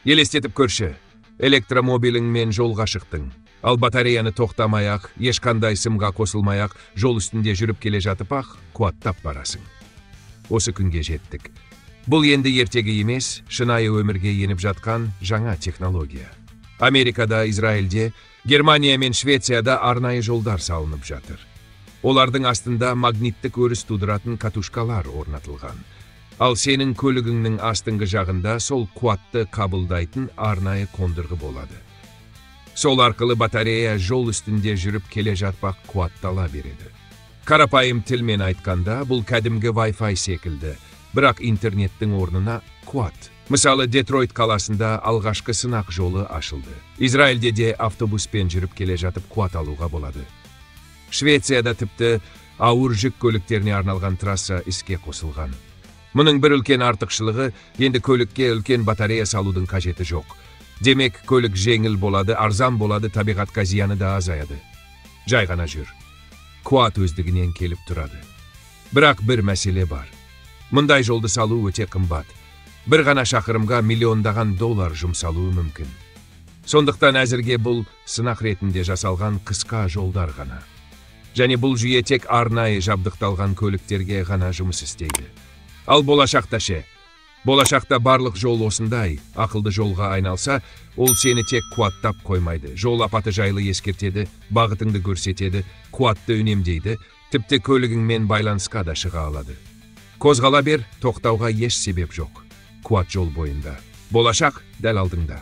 Елестетіп көрші, электромобилің мен жолға шықтың. Ал батареяны тоқтамай-ақ, ешқандай сымға қосылмай-ақ, жол үстінде жүріп келе жатып-ақ, қуаттап барасың. Осы күнге жеттік. Бұл енді ертегі емес, шынайы өмірге еніп жатқан жаңа технология. Америкада, Израильде, Германия мен Швецияда арнайы жолдар салынып жатыр. Олардың астында магниттік өріс тудыратын катушкалар орнатылған. Ал сенің көлігіңнің астыңғы жағында сол қуатты қабылдайтын арнайы қондырғы болады. Сол арқылы батарея жол үстінде жүріп келе жатпақ қуаттала береді. Қарапайым тілмен айтқанда, бұл кәдімгі Wi-Fi секілді, бірақ интернеттің орнына қуат. Мысалы, Детройт қаласында алғашқы сынақ жолы ашылды. Израильде де автобуспен жүріп келе жатып қуат алуға болады. Швецияда тіпті ауыр жүк көліктеріне арналған трасса іске қосылған. Мұның бір үлкен артықшылығы, енді көлікке үлкен батарея салудың қажеті жоқ. Демек, көлік жеңіл болады, арзан болады, табиғатқа зияны да азаяды. Жай ғана жүр. Қуат өздігінен келіп тұрады. Бірақ бір мәселе бар. Мұндай жолды салу өте қымбат. Бір ғана шақырымға миллиондаған доллар жұмсалуы мүмкін. Сондықтан әзірге бұл сынақ ретінде жасалған қысқа жолдар ғана. Және бұл жүйе тек арнайы жабдықталған көліктерге ғана жұмыс істейді. Ал болашақта ше? Болашақта барлық жол осындай, ақылды жолға айналса, ол сені тек қуаттап қоймайды. Жол апаты жайлы ескертеді, бағытыңды көрсетеді, қуатты үнемдейді, тіпті көлігіңмен байланысқа да шыға алады. Қозғала бер, тоқтауға еш себеп жоқ. Қуат жол бойында. Болашақ дәл алдыңда.